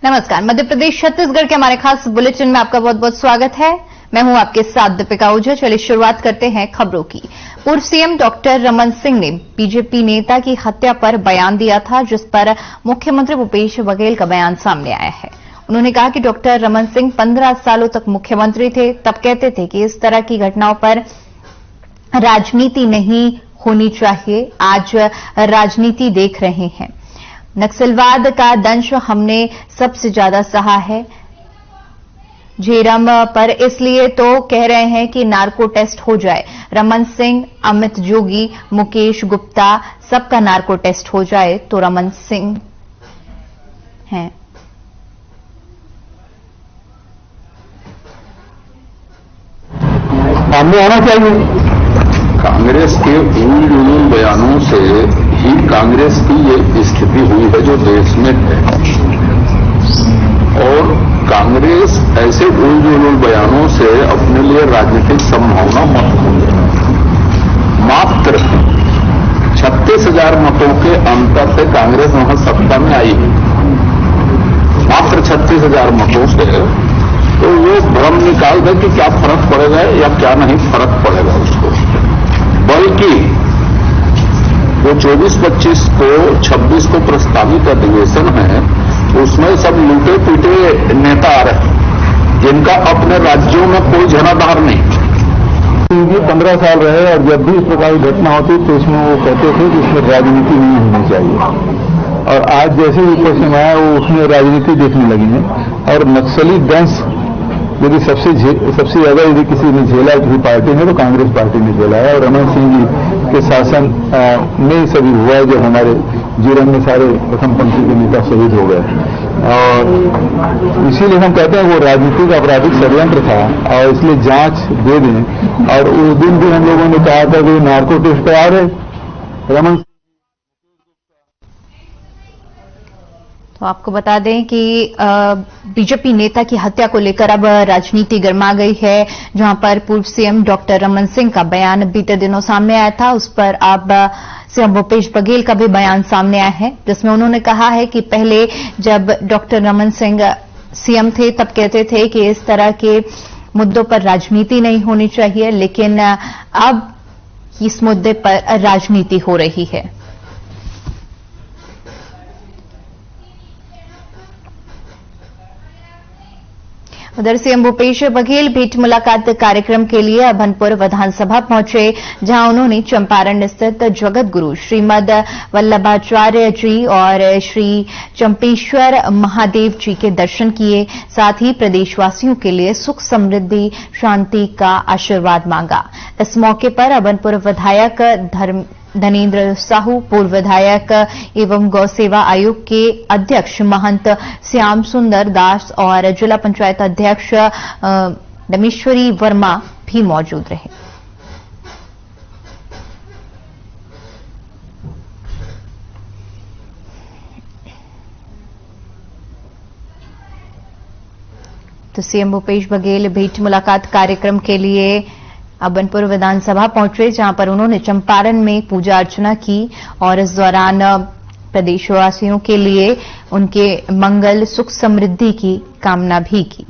नमस्कार। मध्य प्रदेश छत्तीसगढ़ के हमारे खास बुलेटिन में आपका बहुत बहुत स्वागत है। मैं हूं आपके साथ दीपिका ओझा। चलिए शुरुआत करते हैं खबरों की। पूर्व सीएम डॉक्टर रमन सिंह ने बीजेपी नेता की हत्या पर बयान दिया था, जिस पर मुख्यमंत्री भूपेश बघेल का बयान सामने आया है। उन्होंने कहा कि डॉक्टर रमन सिंह 15 सालों तक मुख्यमंत्री थे, तब कहते थे कि इस तरह की घटनाओं पर राजनीति नहीं होनी चाहिए। आज राजनीति देख रहे हैं। नक्सलवाद का दंश हमने सबसे ज्यादा सहा है झेरम पर, इसलिए तो कह रहे हैं कि नार्को टेस्ट हो जाए। रमन सिंह, अमित जोगी, मुकेश गुप्ता, सबका नार्को टेस्ट हो जाए तो रमन सिंह हैं। सामने आना चाहिए। कांग्रेस के उल बयानों से ही कांग्रेस की ये स्थिति हुई है जो देश में है, और कांग्रेस ऐसे उल बयानों से अपने लिए राजनीतिक संभावना मत खोले। मात्र 36,000 मतों के अंतर से कांग्रेस वहां सत्ता में आई है, मात्र 36,000 मतों से। तो वो भ्रम निकाल दे कि क्या फर्क पड़ेगा या क्या नहीं फर्क पड़ेगा उसको, बल्कि वो 24-25 को 26 को प्रस्तावित अधिवेशन है, उसमें सब लूटे पीटे नेता आ रहे हैं जिनका अपने राज्यों में कोई जनाधार नहीं। ये 15 साल रहे और जब भी इस प्रकार की घटना होती तो इसमें वो कहते थे कि इसमें राजनीति नहीं होनी चाहिए, और आज जैसे ही ऊपर से आया वो उसमें राजनीति देखने लगी है। और नक्सली दंश यदि सबसे ज्यादा यदि किसी ने झेला किसी पार्टी ने तो कांग्रेस पार्टी ने झेला है, और रमन सिंह जी के शासन में सभी हुआ है जब हमारे जीवन में सारे प्रथम पंक्ति के नेता शहीद हो गए। और इसीलिए हम कहते हैं वो राजनीतिक आपराधिक षड्यंत्र था, और इसलिए जांच दे दें। और उस दिन भी हम लोगों ने कहा था कि नार्को टेस्ट पे आ रहे रमन। तो आपको बता दें कि बीजेपी नेता की हत्या को लेकर अब राजनीति गर्मा गई है, जहां पर पूर्व सीएम डॉक्टर रमन सिंह का बयान बीते दिनों सामने आया था। उस पर अब सीएम भूपेश बघेल का भी बयान सामने आया है, जिसमें उन्होंने कहा है कि पहले जब डॉक्टर रमन सिंह सीएम थे तब कहते थे कि इस तरह के मुद्दों पर राजनीति नहीं होनी चाहिए, लेकिन अब इस मुद्दे पर राजनीति हो रही है। उधर सीएम भूपेश बघेल भेंट मुलाकात कार्यक्रम के लिए अभनपुर विधानसभा पहुंचे, जहां उन्होंने चंपारण स्थित जगत गुरु श्रीमद वल्लभाचार्य जी और श्री चंपेश्वर महादेव जी के दर्शन किए। साथ ही प्रदेशवासियों के लिए सुख समृद्धि शांति का आशीर्वाद मांगा। इस मौके पर अभनपुर विधायक धनेन्द्र साहू, पूर्व विधायक एवं गौ सेवा आयोग के अध्यक्ष महंत श्याम सुंदर दास और जिला पंचायत अध्यक्ष दमेश्वरी वर्मा भी मौजूद रहे। तो सीएम भूपेश बघेल भेंट मुलाकात कार्यक्रम के लिए अभनपुर विधानसभा पहुंचे, जहां पर उन्होंने चंपारण में पूजा अर्चना की और इस दौरान प्रदेशवासियों के लिए उनके मंगल सुख समृद्धि की कामना भी की।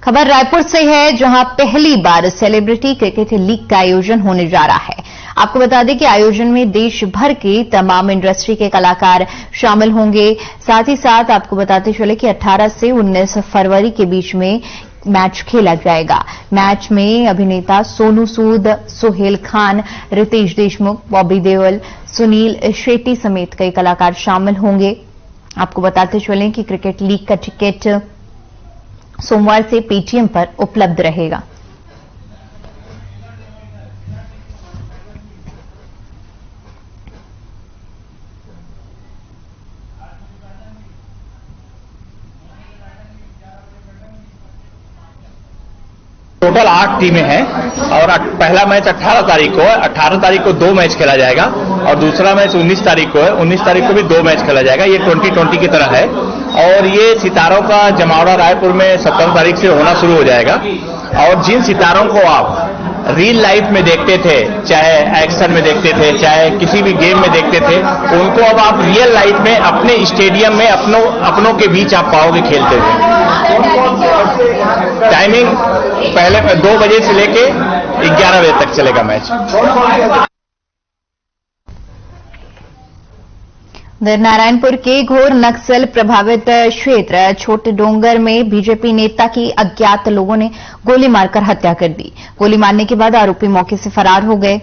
खबर रायपुर से है, जहां पहली बार सेलिब्रिटी क्रिकेट लीग का आयोजन होने जा रहा है। आपको बता दें कि आयोजन में देश भर के तमाम इंडस्ट्री के कलाकार शामिल होंगे। साथ ही साथ आपको बताते चले कि 18 से 19 फरवरी के बीच में मैच खेला जाएगा। मैच में अभिनेता सोनू सूद, सोहेल खान, रितेश देशमुख, बॉबी देओल, सुनील शेट्टी समेत कई कलाकार शामिल होंगे। आपको बताते चलें कि क्रिकेट लीग का टिकट सोमवार से पेटीएम पर उपलब्ध रहेगा। टोटल 8 टीमें हैं और पहला मैच 18 तारीख को है। 18 तारीख को 2 मैच खेला जाएगा और दूसरा मैच 19 तारीख को है। 19 तारीख को भी 2 मैच खेला जाएगा। ये 2020 की तरह है और ये सितारों का जमावड़ा रायपुर में 17 तारीख से होना शुरू हो जाएगा। और जिन सितारों को आप रियल लाइफ में देखते थे, चाहे एक्शन में देखते थे, चाहे किसी भी गेम में देखते थे, उनको अब आप रियल लाइफ में अपने स्टेडियम में अपनों के बीच आप पाओगे खेलते हुए। टाइमिंग पहले 2 बजे से लेके 11 बजे तक चलेगा मैच। नारायणपुर के घोर नक्सल प्रभावित क्षेत्र छोटे डोंगर में बीजेपी नेता की अज्ञात लोगों ने गोली मारकर हत्या कर दी। गोली मारने के बाद आरोपी मौके से फरार हो गए।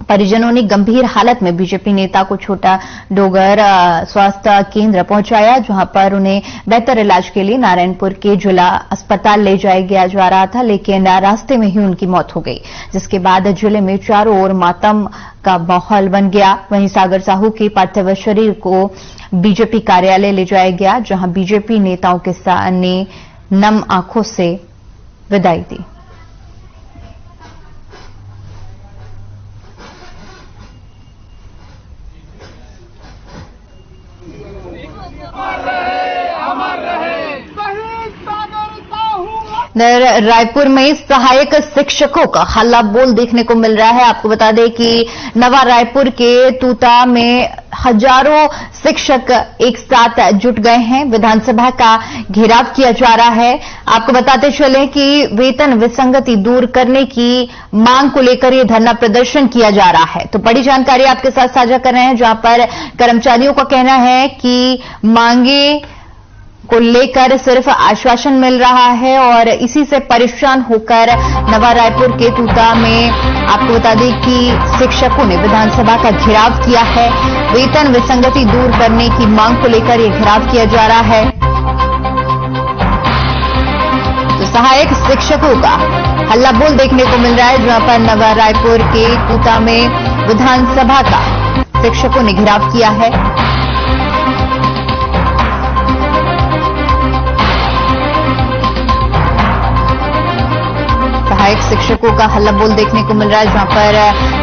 परिजनों ने गंभीर हालत में बीजेपी नेता को छोटा डोगर स्वास्थ्य केंद्र पहुंचाया, जहां पर उन्हें बेहतर इलाज के लिए नारायणपुर के जिला अस्पताल ले जाया जा रहा था, लेकिन रास्ते में ही उनकी मौत हो गई, जिसके बाद जिले में चारों ओर मातम का माहौल बन गया। वहीं सागर साहू के पार्थिव शरीर को बीजेपी कार्यालय ले जाया गया, जहां बीजेपी नेताओं के सामने नम आंखों से विदाई दी। रायपुर में सहायक शिक्षकों का हल्ला बोल देखने को मिल रहा है। आपको बता दें कि नवा रायपुर के तूता में हजारों शिक्षक एक साथ जुट गए हैं। विधानसभा का घेराव किया जा रहा है। आपको बताते चले कि वेतन विसंगति दूर करने की मांग को लेकर यह धरना प्रदर्शन किया जा रहा है। तो बड़ी जानकारी आपके साथ साझा कर रहे हैं, जहां पर कर्मचारियों का कहना है कि मांगे को लेकर सिर्फ आश्वासन मिल रहा है और इसी से परेशान होकर नवा रायपुर के तूता में आपको बता दें कि शिक्षकों ने विधानसभा का घेराव किया है। वेतन विसंगति दूर करने की मांग को लेकर यह घेराव किया जा रहा है। तो सहायक शिक्षकों का हल्ला बोल देखने को मिल रहा है, जहां पर नवा रायपुर के तूता में विधानसभा का शिक्षकों ने घेराव किया है। सहायक शिक्षकों का हल्ला बोल देखने को मिल रहा है, जहां पर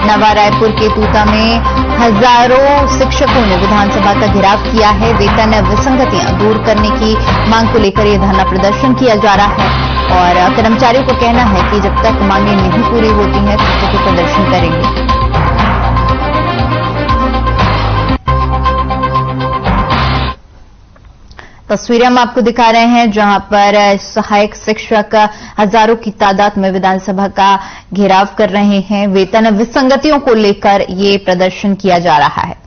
नवा रायपुर के तूता में हजारों शिक्षकों ने विधानसभा का घेराव किया है। वेतन विसंगतियां दूर करने की मांग को लेकर यह धरना प्रदर्शन किया जा रहा है और कर्मचारियों को कहना है कि जब तक मांगें नहीं पूरी होती हैं तब तक प्रदर्शन करेंगे। तस्वीरें हम आपको दिखा रहे हैं, जहां पर सहायक शिक्षक हजारों की तादाद में विधानसभा का घेराव कर रहे हैं। वेतन विसंगतियों को लेकर ये प्रदर्शन किया जा रहा है।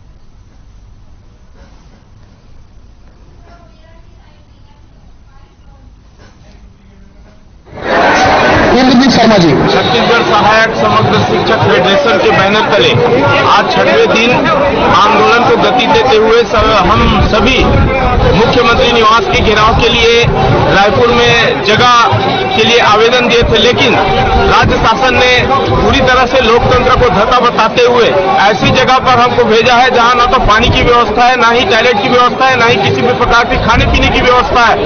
शर्मा जी, छत्तीसगढ़ सहायक समग्र शिक्षक फेडरेशन के बैनर तले आज 6वें दिन आंदोलन को गति देते हुए हम सभी मुख्यमंत्री निवास के घेराव के लिए रायपुर में जगह के लिए आवेदन दिए थे, लेकिन राज्य शासन ने पूरी तरह से लोकतंत्र को धक्का बताते हुए ऐसी जगह पर हमको भेजा है जहां ना तो पानी की व्यवस्था है, ना ही टॉयलेट की व्यवस्था है, ना ही किसी भी प्रकार की खाने पीने की व्यवस्था है।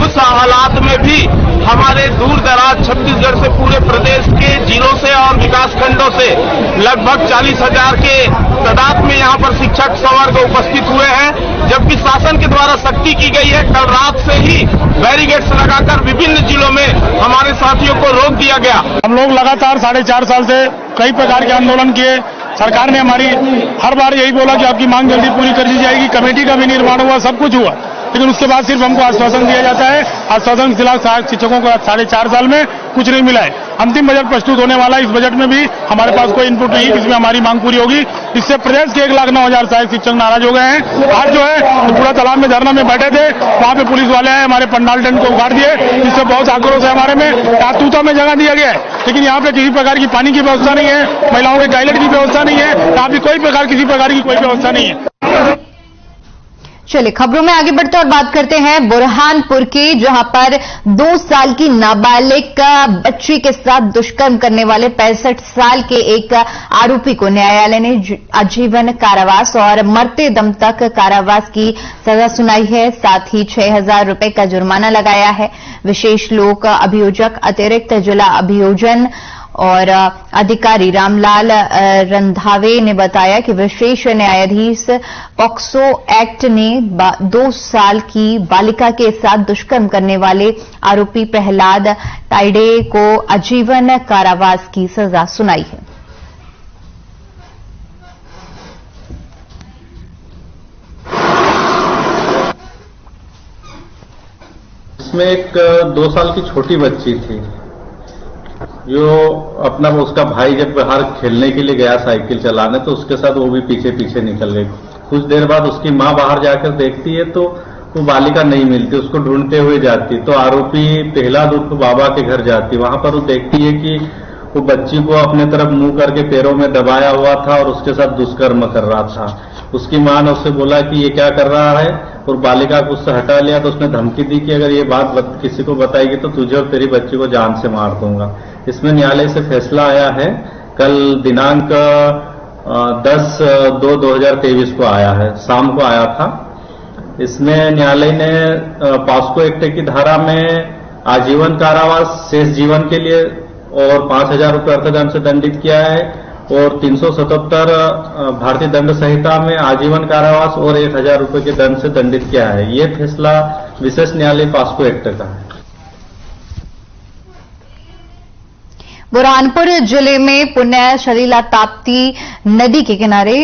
उस हालात में भी हमारे दूर दराज छत्तीसगढ़ से पूरे प्रदेश के जिलों से और विकास खंडों से लगभग 40,000 के तादाद में यहां पर शिक्षक संवर्ग उपस्थित हुए हैं, जबकि शासन के द्वारा सख्ती की गई है। कल रात से ही बैरिकेड्स लगाकर विभिन्न जिलों में हमारे साथियों को रोक दिया गया। हम लोग लगातार 4.5 साल से कई प्रकार के आंदोलन किए। सरकार ने हमारी हर बार यही बोला कि आपकी मांग जल्दी पूरी कर दी जाएगी। कमेटी का भी निर्माण हुआ, सब कुछ हुआ, लेकिन उसके बाद सिर्फ हमको आश्वासन दिया जाता है। आश्वासन के खिलाफ सहायक शिक्षकों को 4.5 साल में कुछ नहीं मिला है। अंतिम बजट प्रस्तुत होने वाला है। इस बजट में भी हमारे पास कोई इनपुट नहीं, जिसमें हमारी मांग पूरी होगी। इससे प्रदेश के 1,09,000 सहायक शिक्षक नाराज हो गए हैं। आज जो है पूरा तालाब में धरना में बैठे थे, वहां पे पुलिस वाले आए, हमारे पंडाल टेंट को उखाड़ दिए, जिससे बहुत आक्रोश है हमारे में। तूता में जगह दिया गया है, लेकिन यहाँ पे किसी प्रकार की पानी की व्यवस्था नहीं है, महिलाओं के टॉयलेट की व्यवस्था नहीं है, यहाँ पे कोई प्रकार किसी प्रकार की कोई व्यवस्था नहीं है। चलिए खबरों में आगे बढ़ते और बात करते हैं बुरहानपुर की, जहां पर 2 साल की नाबालिग बच्ची के साथ दुष्कर्म करने वाले 65 साल के एक आरोपी को न्यायालय ने आजीवन कारावास और मरते दम तक कारावास की सजा सुनाई है। साथ ही 6,000 रुपए का जुर्माना लगाया है। विशेष लोक अभियोजक अतिरिक्त जिला अभियोजन और अधिकारी रामलाल रंधावे ने बताया कि विशेष न्यायाधीश पॉक्सो एक्ट ने 2 साल की बालिका के साथ दुष्कर्म करने वाले आरोपी प्रहलाद ताइडे को आजीवन कारावास की सजा सुनाई है। इसमें एक 2 साल की छोटी बच्ची थी जो अपना उसका भाई जब बाहर खेलने के लिए गया साइकिल चलाने तो उसके साथ वो भी पीछे पीछे निकल गई। कुछ देर बाद उसकी मां बाहर जाकर देखती है तो वो बालिका नहीं मिलती, उसको ढूंढते हुए जाती। तो आरोपी प्रहलाद उर्फ बाबा के घर जाती, वहां पर वो देखती है कि वो बच्ची को अपने तरफ मुंह करके पैरों में दबाया हुआ था और उसके साथ दुष्कर्म कर रहा था। उसकी मां ने उससे बोला कि ये क्या कर रहा है और बालिका को उससे हटा लिया। तो उसने धमकी दी कि अगर ये बात किसी को बताएगी तो तुझे और तेरी बच्ची को जान से मार दूंगा। इसमें न्यायालय से फैसला आया है, कल दिनांक 10/2/2023 को आया है, शाम को आया था। इसमें न्यायालय ने पॉक्सो एक्ट की धारा में आजीवन कारावास शेष जीवन के लिए और 5,000 रुपये अर्थदंड से दंडित किया है और 377 भारतीय दंड संहिता में आजीवन कारावास और 1,000 रुपये के दंड से दंडित किया है। ये फैसला विशेष न्यायालय पॉक्सो एक्ट का है। बुरहानपुर जिले में पुण्य सलीला ताप्ती नदी के किनारे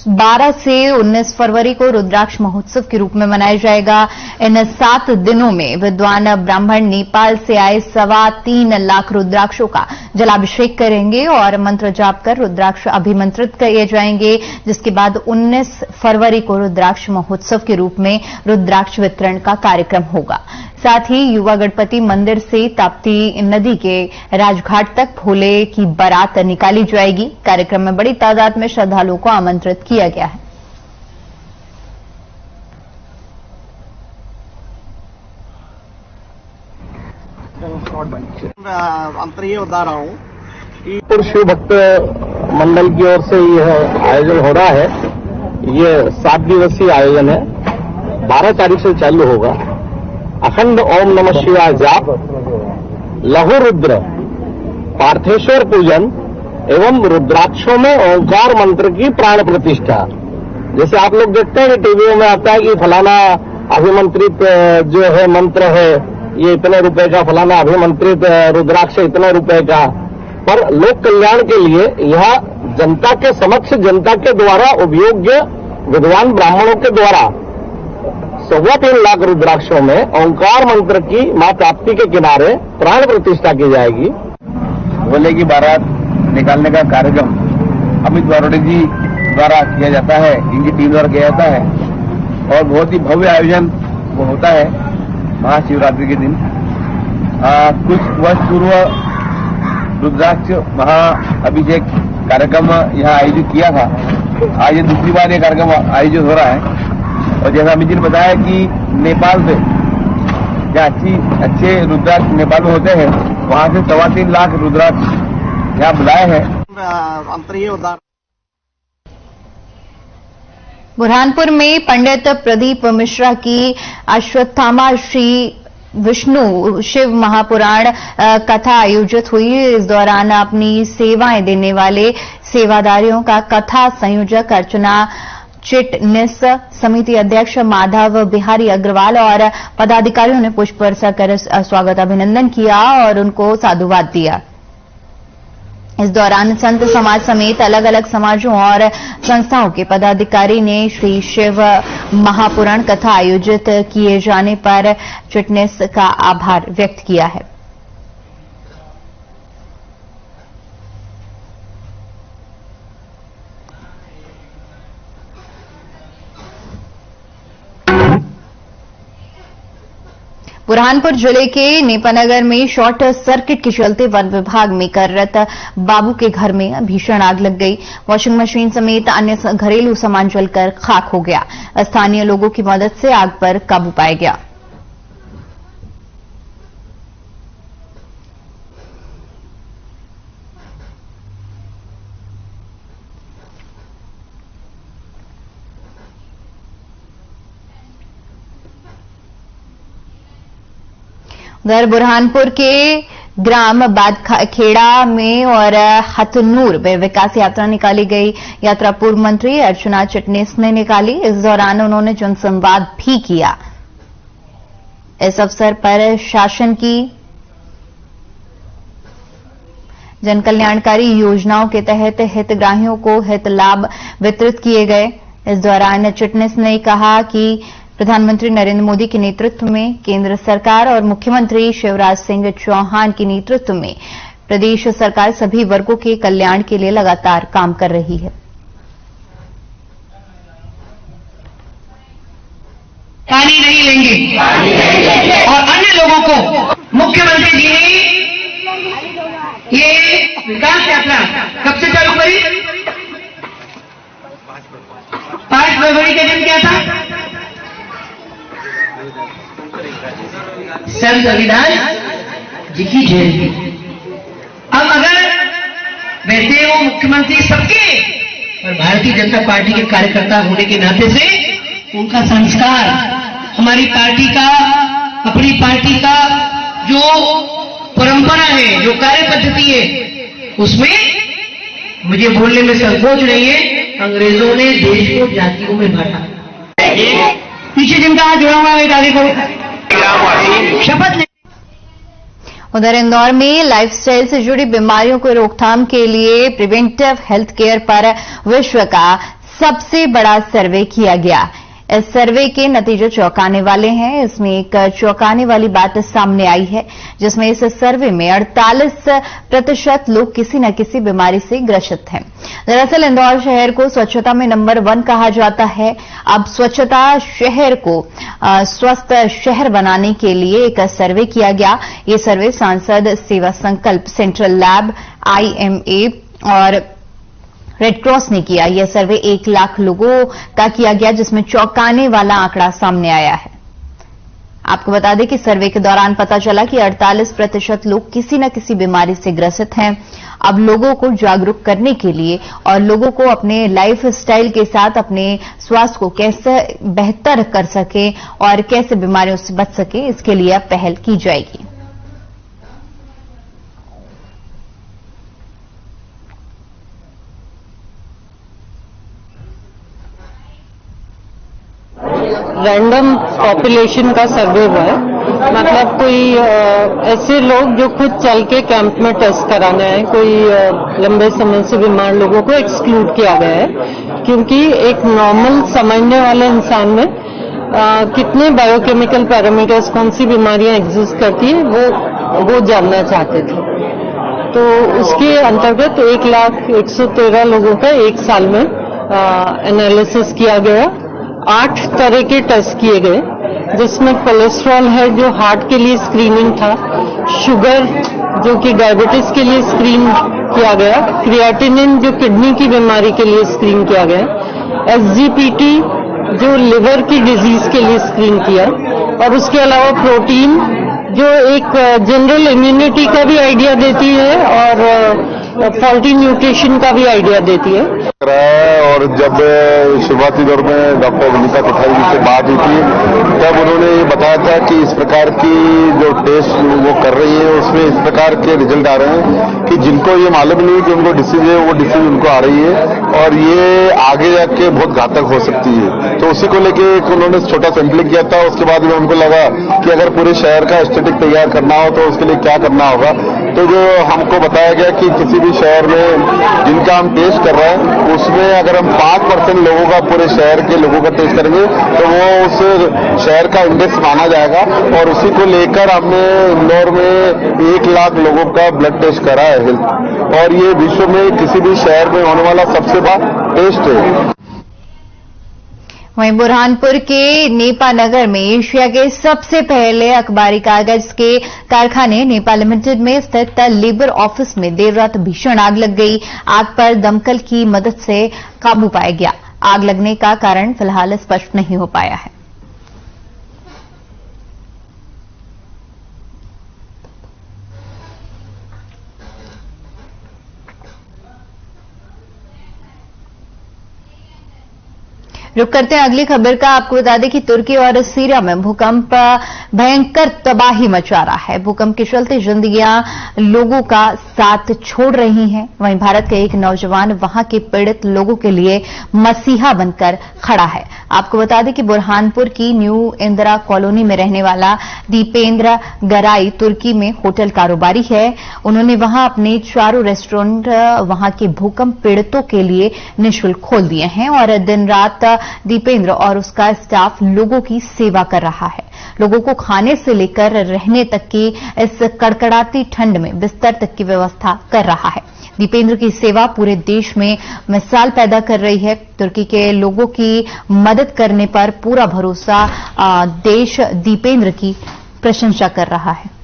12 से 19 फरवरी को रुद्राक्ष महोत्सव के रूप में मनाया जाएगा। इन 7 दिनों में विद्वान ब्राह्मण नेपाल से आए 3.25 लाख रुद्राक्षों का जलाभिषेक करेंगे और मंत्र जाप कर रुद्राक्ष अभिमंत्रित किए जाएंगे, जिसके बाद 19 फरवरी को रुद्राक्ष महोत्सव के रूप में रुद्राक्ष वितरण का कार्यक्रम होगा। साथ ही युवा गणपति मंदिर से ताप्ती नदी के राजघाट तक भोले की बारात निकाली जाएगी। कार्यक्रम में बड़ी तादाद में श्रद्धालुओं को आमंत्रित किया गया है। अंतर ये बता रहा हूँ कि शिव भक्त मंडल की ओर से यह आयोजन हो रहा है। ये 7 दिवसीय आयोजन है, 12 तारीख से चालू होगा। अखंड ओम नमः शिवाय जाप, लघु रुद्र, पार्थेश्वर पूजन एवं रुद्राक्षों में ओंकार मंत्र की प्राण प्रतिष्ठा। जैसे आप लोग देखते हैं कि टीवी में आता है कि फलाना अभिमंत्रित जो है मंत्र है ये इतने रुपए का, फलाना अभिमंत्रित रुद्राक्ष इतने रुपए का। पर लोक कल्याण के लिए यह जनता के समक्ष, जनता के द्वारा उपयोग्य विद्वान ब्राह्मणों के द्वारा 3.25 लाख रुद्राक्षों में ओंकार मंत्र की मां ताप्ती के किनारे प्राण प्रतिष्ठा की जाएगी। भोले की बारात निकालने का कार्यक्रम अमित बारोड़ी जी द्वारा किया जाता है, इनकी टीम द्वारा किया जाता है और बहुत ही भव्य आयोजन वो होता है महाशिवरात्रि के दिन। कुछ वर्ष पूर्व रुद्राक्ष महाअभिषेक कार्यक्रम यहाँ आयोजित किया था। आज ये दूसरी बार ये कार्यक्रम आयोजित हो रहा है और जैसा अमित जी ने बताया कि नेपाल से जहाँ अच्छे रुद्राक्ष नेपाल में होते हैं वहां से 3.25 लाख रुद्राक्ष यहाँ बुलाए हैं। अंतर ये बता बुरहानपुर में पंडित प्रदीप मिश्रा की अश्वत्थामा श्री विष्णु शिव महापुराण कथा आयोजित हुई। इस दौरान अपनी सेवाएं देने वाले सेवादारियों का कथा संयोजक अर्चना चिटनिस, समिति अध्यक्ष माधव बिहारी अग्रवाल और पदाधिकारियों ने पुष्प वर्षा कर स्वागत अभिनंदन किया और उनको साधुवाद दिया। इस दौरान संत समाज समेत अलग अलग समाजों और संस्थाओं के पदाधिकारी ने श्री शिव महापुराण कथा आयोजित किए जाने पर चिटनिस का आभार व्यक्त किया है। बुरहानपुर जिले के नेपानगर में शॉर्ट सर्किट के चलते वन विभाग में कार्यरत बाबू के घर में भीषण आग लग गई। वॉशिंग मशीन समेत अन्य घरेलू सामान जलकर खाक हो गया। स्थानीय लोगों की मदद से आग पर काबू पाया गया। उधर बुरहानपुर के ग्राम बादखेड़ा में और हथनूर में विकास यात्रा निकाली गई। यात्रा पूर्व मंत्री अर्चना चिटनीस ने निकाली। इस दौरान उन्होंने जनसंवाद भी किया। इस अवसर पर शासन की जन कल्याणकारी योजनाओं के तहत हितग्राहियों को हित लाभ वितरित किए गए। इस दौरान चिटनीस ने कहा कि प्रधानमंत्री नरेंद्र मोदी के नेतृत्व में केंद्र सरकार और मुख्यमंत्री शिवराज सिंह चौहान के नेतृत्व में प्रदेश सरकार सभी वर्गों के कल्याण के लिए लगातार काम कर रही है। पानी नहीं लेंगे और अन्य लोगों को मुख्यमंत्री जी ने ये विकास यात्रा कब से चालू करी? 5 फरवरी के दिन क्या था? सर रविदास जी की जयंती। अब अगर वैसे वो मुख्यमंत्री सबके और भारतीय जनता पार्टी के कार्यकर्ता होने के नाते से उनका संस्कार, हमारी पार्टी का, अपनी पार्टी का जो परंपरा है, जो कार्य पद्धति है, उसमें मुझे बोलने में संकोच नहीं है। अंग्रेजों ने देश को जातियों में बांटा। पीछे जिनका हाथ जुड़ा हुआ है एक आगे को शपथ। उधर इंदौर में लाइफस्टाइल से जुड़ी बीमारियों को रोकथाम के लिए प्रिवेंटिव हेल्थ केयर पर विश्व का सबसे बड़ा सर्वे किया गया। इस सर्वे के नतीजे चौंकाने वाले हैं। इसमें एक चौंकाने वाली बात सामने आई है, जिसमें इस सर्वे में 48% लोग किसी न किसी बीमारी से ग्रसित हैं। दरअसल इंदौर शहर को स्वच्छता में नंबर 1 कहा जाता है। अब स्वच्छता शहर को स्वस्थ शहर बनाने के लिए एक सर्वे किया गया। ये सर्वे सांसद सेवा संकल्प, सेंट्रल लैब, IMA और रेड क्रॉस ने किया। यह सर्वे 1 लाख लोगों का किया गया, जिसमें चौंकाने वाला आंकड़ा सामने आया है। आपको बता दें कि सर्वे के दौरान पता चला कि 48% लोग किसी न किसी बीमारी से ग्रसित हैं। अब लोगों को जागरूक करने के लिए और लोगों को अपने लाइफ स्टाइल के साथ अपने स्वास्थ्य को कैसे बेहतर कर सके और कैसे बीमारियों से बच सके, इसके लिए अब पहल की जाएगी। रैंडम पॉपुलेशन का सर्वे हुआ है। मतलब कोई ऐसे लोग जो खुद चल के कैंप में टेस्ट कराने आए, कोई लंबे समय से बीमार लोगों को एक्सक्लूड किया गया है, क्योंकि एक नॉर्मल समझने वाले इंसान में कितने बायोकेमिकल पैरामीटर्स, कौन सी बीमारियां एग्जिस्ट करती है, वो जानना चाहते थे। तो उसके अंतर्गत 1,113 लोगों का 1 साल में एनालिसिस किया गया। 8 तरह के टेस्ट किए गए, जिसमें कोलेस्ट्रॉल है जो हार्ट के लिए स्क्रीनिंग था, शुगर जो कि डायबिटीज के लिए स्क्रीन किया गया, क्रिएटिनिन जो किडनी की बीमारी के लिए स्क्रीन किया गया, SGPT जो लिवर की डिजीज के लिए स्क्रीन किया, और उसके अलावा प्रोटीन जो एक जनरल इम्यूनिटी का भी आइडिया देती है और फॉल्टी न्यूट्रिशन का भी आइडिया देती है। और जब शुरुआती दौर में डॉक्टर विनीता कोठारी जी से बात हुई थी, तब उन्होंने ये बताया था कि इस प्रकार की जो टेस्ट वो कर रही है उसमें इस प्रकार के रिजल्ट आ रहे हैं कि जिनको ये मालूम नहीं कि उनको डिसीज है, वो डिसीज उनको आ रही है और ये आगे जाके बहुत घातक हो सकती है। तो उसी को लेके उन्होंने छोटा सैंपलिंग किया था। उसके बाद में उनको लगा कि अगर पूरे शहर का एस्थेटिक तैयार करना हो तो उसके लिए क्या करना होगा। तो जो हमको बताया गया कि किसी भी शहर में जिनका हम टेस्ट कर रहे हैं उसमें अगर हम 5% लोगों का, पूरे शहर के लोगों का टेस्ट करेंगे तो वो उस शहर का इंडेक्स माना जाएगा। और उसी को लेकर हमने इंदौर में 1 लाख लोगों का ब्लड टेस्ट करा है हेल्थ, और ये विश्व में किसी भी शहर में होने वाला सबसे बड़ा टेस्ट है। वहीं बुरहानपुर के नेपा नगर में एशिया के सबसे पहले अखबारी कागज के कारखाने नेपा लिमिटेड में स्थित लेबर ऑफिस में देर रात भीषण आग लग गई। आग पर दमकल की मदद से काबू पाया गया। आग लगने का कारण फिलहाल स्पष्ट नहीं हो पाया है। रुक करते हैं अगली खबर का। आपको बता दें कि तुर्की और सीरिया में भूकंप भयंकर तबाही मचा रहा है। भूकंप के चलते जिंदगियां लोगों का साथ छोड़ रही हैं। वहीं भारत के एक नौजवान वहां के पीड़ित लोगों के लिए मसीहा बनकर खड़ा है। आपको बता दें कि बुरहानपुर की न्यू इंदिरा कॉलोनी में रहने वाला दीपेंद्र गराई तुर्की में होटल कारोबारी है। उन्होंने वहां अपने चारों रेस्टोरेंट वहां के भूकंप पीड़ितों के लिए निःशुल्क खोल दिए हैं और दिन रात दीपेंद्र और उसका स्टाफ लोगों की सेवा कर रहा है। लोगों को खाने से लेकर रहने तक की इस कड़कड़ाती ठंड में बिस्तर तक की व्यवस्था कर रहा है। दीपेंद्र की सेवा पूरे देश में मिसाल पैदा कर रही है। तुर्की के लोगों की मदद करने पर पूरा भरोसा देश दीपेंद्र की प्रशंसा कर रहा है।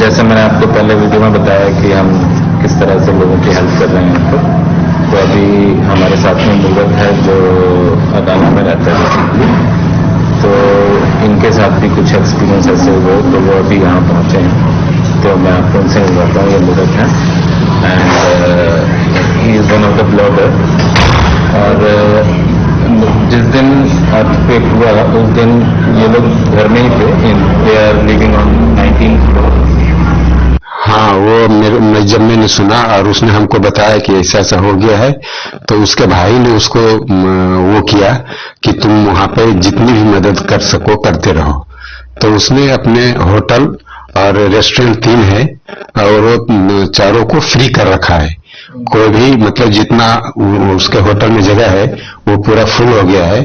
जैसे मैंने आपको पहले वीडियो में बताया कि हम किस तरह से लोगों की हेल्प कर रहे हैं, तो अभी हमारे साथ में मुगत है जो अदाना में रहता है, तो इनके साथ भी कुछ एक्सपीरियंस ऐसे हुए तो वो अभी यहाँ पहुंचे हैं। तो मैं आपको उनसे मिलवाता हूँ। ये मुगत है and he is one of the blogger. और जिस दिन अर्थक्वेक हुआ उस दिन ये लोग घर में ही थे। They are living on 19th floor. हाँ, वो जब मैंने सुना और उसने हमको बताया कि ऐसा ऐसा हो गया है, तो उसके भाई ने उसको वो किया कि तुम वहां पे जितनी भी मदद कर सको करते रहो। तो उसने अपने होटल और रेस्टोरेंट 3 है और वो चारों को फ्री कर रखा है। कोई भी मतलब जितना उसके होटल में जगह है वो पूरा फुल हो गया है।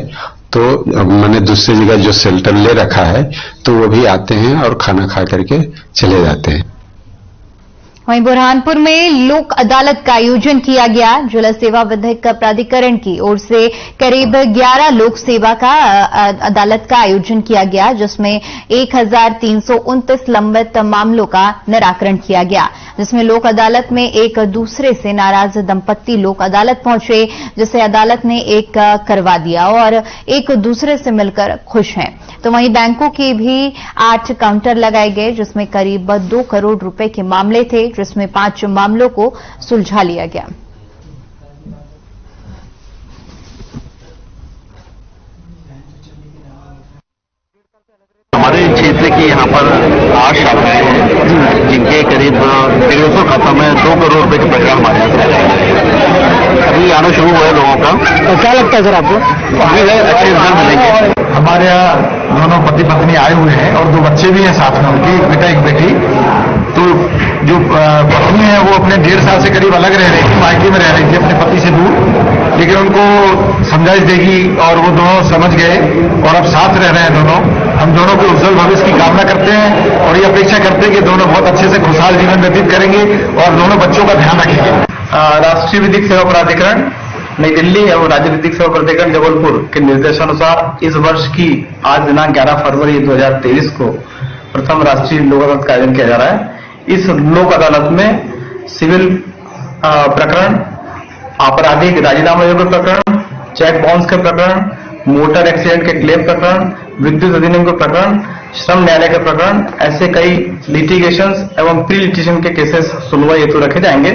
तो मैंने दूसरी जगह जो शेल्टर ले रखा है तो वो भी आते हैं और खाना खा करके चले जाते हैं। वहीं बुरहानपुर में लोक अदालत का आयोजन किया गया। जिला सेवा विधिक प्राधिकरण की ओर से करीब 11 लोक सेवा का अदालत का आयोजन किया गया, जिसमें 1329 लंबित मामलों का निराकरण किया गया, जिसमें लोक अदालत में एक दूसरे से नाराज दंपत्ति लोक अदालत पहुंचे, जिसे अदालत ने एक करवा दिया और एक दूसरे से मिलकर खुश हैं। तो वहीं बैंकों के भी 8 काउंटर लगाए गए, जिसमें करीब 2 करोड़ रुपए के मामले थे, जिसमें 5 मामलों को सुलझा लिया गया। हमारे क्षेत्र की यहाँ पर 8 शाखाएं हैं, जिनके करीब 150 खाता में 2 करोड़ रुपए के प्रकरण हमारे यहाँ अभी आना शुरू हुआ है लोगों का। तो क्या लगता है सर आपको? अच्छे रिजल्ट मिलेंगे। हमारे यहाँ दोनों पति पत्नी आए हुए हैं और 2 बच्चे भी हैं साथ में, उनकी एक बेटा एक बेटी। तो जो पत्नी है वो अपने 1.5 साल से करीब अलग रह रही थी, मायके में रह रही थी अपने पति से दूर, लेकिन उनको समझाइश देगी और वो दोनों समझ गए और अब साथ रह रहे हैं दोनों। हम दोनों के उज्जवल भविष्य की कामना करते हैं और ये अपेक्षा करते हैं कि दोनों बहुत अच्छे से खुशहाल जीवन व्यतीत करेंगे और दोनों बच्चों का ध्यान रखेंगे। राष्ट्रीय विधिक सेवा प्राधिकरण नई दिल्ली एवं राज्य विधिक सेवा प्राधिकरण जबलपुर के निर्देशानुसार इस वर्ष की आज दिनांक 11 फरवरी 2023 को प्रथम राष्ट्रीय लोक अदालत का आयोजन किया जा रहा है। इस लोक अदालत में सिविल प्रकरण, आपराधिक राजीनामा योग्य प्रकरण, चेक बाउंस के प्रकरण, मोटर एक्सीडेंट के क्लेम प्रकरण, विद्युत अधिनियम के प्रकरण, श्रम न्यायालय के प्रकरण, ऐसे कई लिटिगेशंस एवं प्री लिटिगेशन के केसेस सुनवाई हेतु रखे जाएंगे।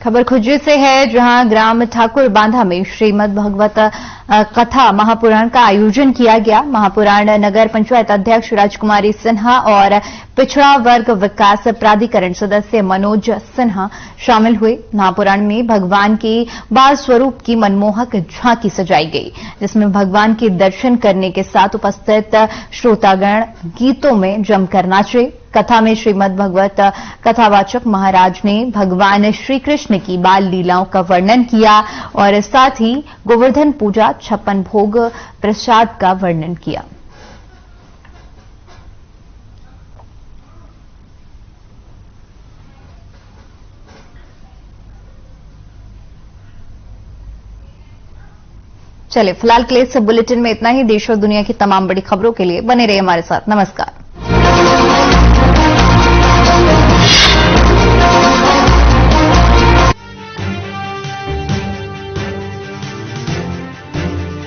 खबर खुज्जी से है, जहां ग्राम ठाकुर बांधा में श्रीमद् भगवत कथा महापुराण का आयोजन किया गया। महापुराण नगर पंचायत अध्यक्ष राजकुमारी सिन्हा और पिछड़ा वर्ग विकास प्राधिकरण सदस्य मनोज सिन्हा शामिल हुए। महापुराण में भगवान के बाल स्वरूप की मनमोहक झांकी सजाई गई, जिसमें भगवान के दर्शन करने के साथ उपस्थित श्रोतागण गीतों में जमकर नाचे। कथा में श्रीमद् भगवत कथावाचक महाराज ने भगवान श्री कृष्ण की बाल लीलाओं का वर्णन किया और साथ ही गोवर्धन पूजा, 56 भोग प्रसाद का वर्णन किया। चलिए, फिलहाल के लिए इस बुलेटिन में इतना ही। देश और दुनिया की तमाम बड़ी खबरों के लिए बने रहिए हमारे साथ। नमस्कार।